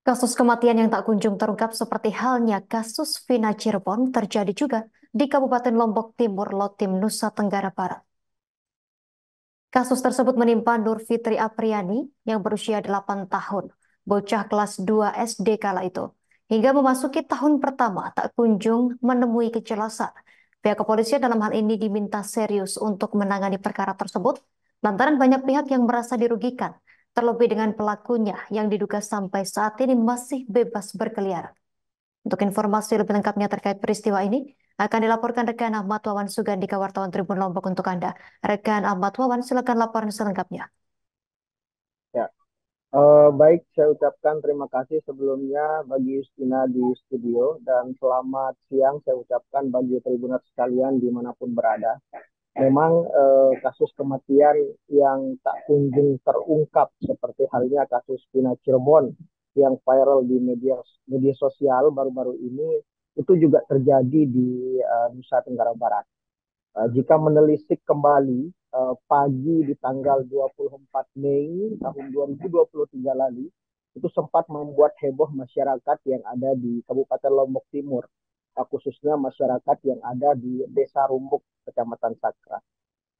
Kasus kematian yang tak kunjung terungkap seperti halnya kasus Vina Cirebon terjadi juga di Kabupaten Lombok Timur, Lotim, Nusa Tenggara Barat. Kasus tersebut menimpa Nur Fitri Apriani yang berusia 8 tahun, bocah kelas 2 SD kala itu. Hingga memasuki tahun pertama tak kunjung menemui kejelasan. Pihak kepolisian dalam hal ini diminta serius untuk menangani perkara tersebut lantaran banyak pihak yang merasa dirugikan, terlebih dengan pelakunya yang diduga sampai saat ini masih bebas berkeliaran. Untuk informasi lebih lengkapnya terkait peristiwa ini, akan dilaporkan rekan Ahmad Wawan Sugandika wartawan Tribun Lombok untuk Anda. Rekan Ahmad Wawan, silakan laporan selengkapnya. Ya, baik, saya ucapkan terima kasih sebelumnya bagi Justina di studio dan selamat siang saya ucapkan bagi Tribuners sekalian dimanapun berada. Memang kasus kematian yang tak kunjung terungkap seperti halnya kasus Vina Cirebon yang viral di media media sosial baru-baru ini itu juga terjadi di Nusa Tenggara Barat. Jika menelisik kembali pagi di tanggal 24 Mei tahun 2023 lalu, itu sempat membuat heboh masyarakat yang ada di Kabupaten Lombok Timur, khususnya masyarakat yang ada di Desa Rumbuk, Kecamatan Sakra.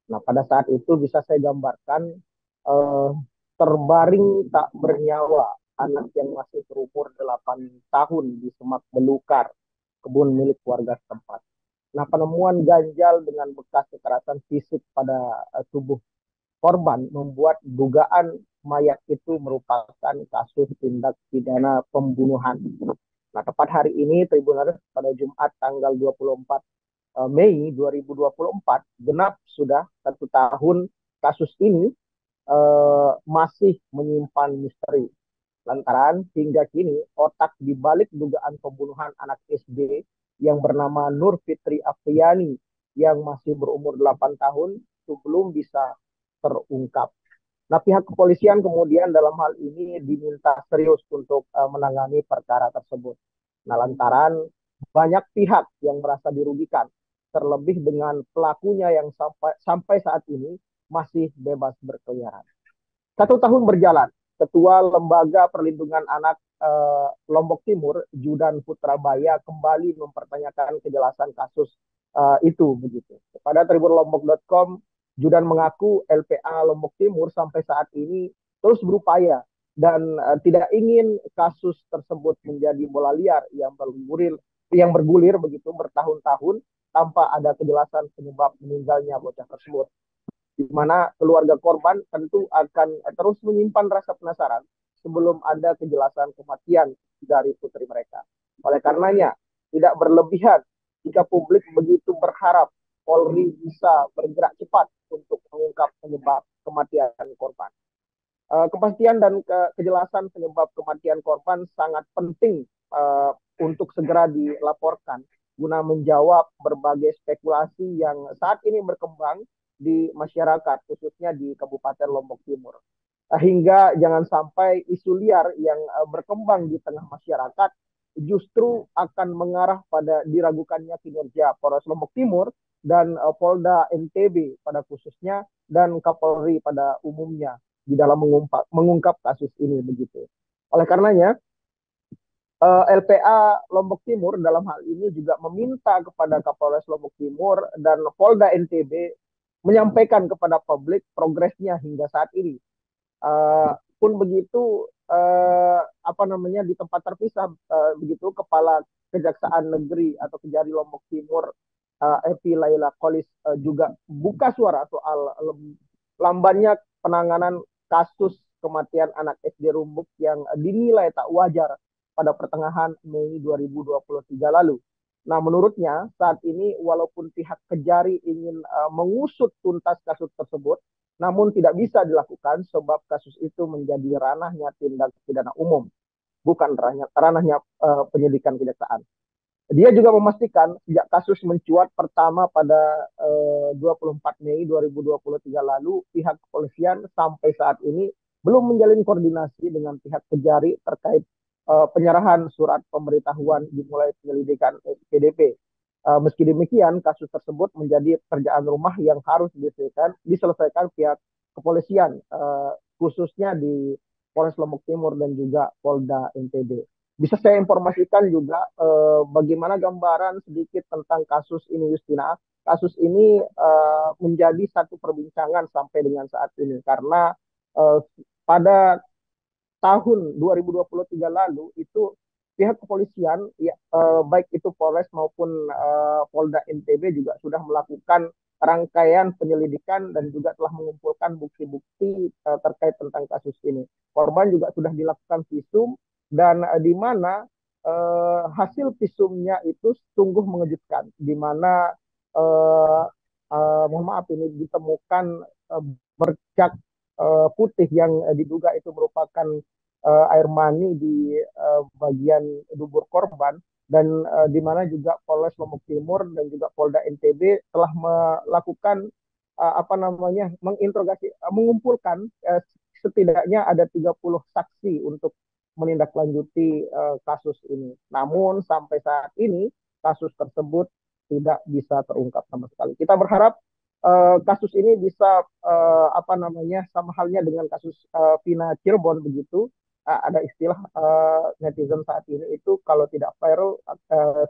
Nah, pada saat itu bisa saya gambarkan eh, terbaring tak bernyawa anak yang masih berumur 8 tahun di semak belukar kebun milik warga setempat. Nah, penemuan ganjal dengan bekas kekerasan fisik pada tubuh korban membuat dugaan mayat itu merupakan kasus tindak pidana pembunuhan. Nah, tepat hari ini Tribunal pada Jumat tanggal 24 Mei 2024 genap sudah 1 tahun kasus ini masih menyimpan misteri. Lantaran hingga kini otak di balik dugaan pembunuhan anak SD yang bernama Nur Fitri Afriani yang masih berumur 8 tahun itu belum bisa terungkap. Nah, pihak kepolisian kemudian dalam hal ini diminta serius untuk menangani perkara tersebut. Nah, lantaran banyak pihak yang merasa dirugikan, terlebih dengan pelakunya yang sampai saat ini masih bebas berkeliaran. 1 tahun berjalan, Ketua Lembaga Perlindungan Anak Lombok Timur, Judan Putrabaya, kembali mempertanyakan kejelasan kasus itu begitu. Pada tribunlombok.com, Judan mengaku LPA Lombok Timur sampai saat ini terus berupaya dan tidak ingin kasus tersebut menjadi bola liar yang bergulir begitu bertahun-tahun tanpa ada kejelasan penyebab meninggalnya bocah tersebut, di mana keluarga korban tentu akan terus menyimpan rasa penasaran sebelum ada kejelasan kematian dari putri mereka. Oleh karenanya, tidak berlebihan jika publik begitu berharap Polri bisa bergerak cepat untuk mengungkap penyebab kematian korban. Kepastian dan kejelasan penyebab kematian korban sangat penting untuk segera dilaporkan guna menjawab berbagai spekulasi yang saat ini berkembang di masyarakat, khususnya di Kabupaten Lombok Timur. Hingga jangan sampai isu liar yang berkembang di tengah masyarakat justru akan mengarah pada diragukannya kinerja Polres Lombok Timur dan Polda NTB pada khususnya dan Kapolri pada umumnya di dalam mengungkap kasus ini begitu. Oleh karenanya, LPA Lombok Timur dalam hal ini juga meminta kepada Kapolres Lombok Timur dan Polda NTB menyampaikan kepada publik progresnya hingga saat ini. Pun begitu, apa namanya, di tempat terpisah begitu, Kepala Kejaksaan Negeri atau Kejari Lombok Timur Epi Laila Kolis juga buka suara soal lambannya penanganan kasus kematian anak SD Rumbuk yang dinilai tak wajar pada pertengahan Mei 2023 lalu. Nah, menurutnya saat ini walaupun pihak Kejari ingin mengusut tuntas kasus tersebut, namun tidak bisa dilakukan sebab kasus itu menjadi ranahnya tindak pidana umum, bukan ranahnya penyidikan kejaksaan. Dia juga memastikan sejak kasus mencuat pertama pada 24 Mei 2023 lalu, pihak kepolisian sampai saat ini belum menjalin koordinasi dengan pihak Kejari terkait penyerahan surat pemberitahuan dimulai penyelidikan PDP. Meski demikian, kasus tersebut menjadi pekerjaan rumah yang harus diselesaikan pihak kepolisian, khususnya di Polres Lombok Timur dan juga Polda NTB. Bisa saya informasikan juga bagaimana gambaran sedikit tentang kasus ini, Justina. Kasus ini menjadi satu perbincangan sampai dengan saat ini karena uh, pada tahun 2023 lalu itu pihak kepolisian ya, baik itu Polres maupun Polda NTB juga sudah melakukan rangkaian penyelidikan dan juga telah mengumpulkan bukti-bukti terkait tentang kasus ini. Korban juga sudah dilakukan visum dan di mana hasil visumnya itu sungguh mengejutkan, di mana uh, mohon maaf ini ditemukan bercak putih yang diduga itu merupakan air mani di bagian dubur korban dan di mana juga Polres Lombok Timur dan juga Polda NTB telah melakukan apa namanya menginterogasi mengumpulkan setidaknya ada 30 saksi untuk menindaklanjuti kasus ini. Namun sampai saat ini kasus tersebut tidak bisa terungkap sama sekali. Kita berharap kasus ini bisa apa namanya sama halnya dengan kasus Vina Cirebon begitu. Ada istilah netizen saat ini itu kalau tidak viral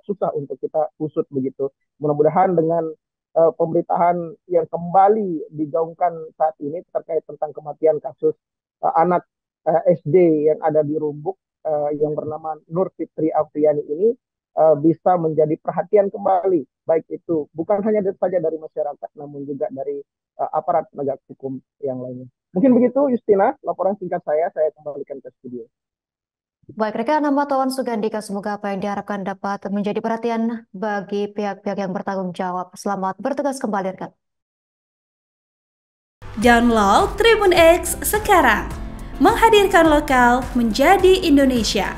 susah untuk kita usut begitu. Mudah-mudahan dengan pemberitaan yang kembali digaungkan saat ini terkait tentang kematian kasus anak SD yang ada di Rumbuk yang bernama Nur Fitri Afriani ini bisa menjadi perhatian kembali, baik itu bukan hanya saja dari masyarakat, namun juga dari aparat penegak hukum yang lainnya. Mungkin begitu, Justina, laporan singkat saya kembalikan ke studio. Baik, rekan pemantauan Sugandika, semoga apa yang diharapkan dapat menjadi perhatian bagi pihak-pihak yang bertanggung jawab. Selamat bertugas kembali, rekan. Download Tribun X sekarang, menghadirkan lokal menjadi Indonesia.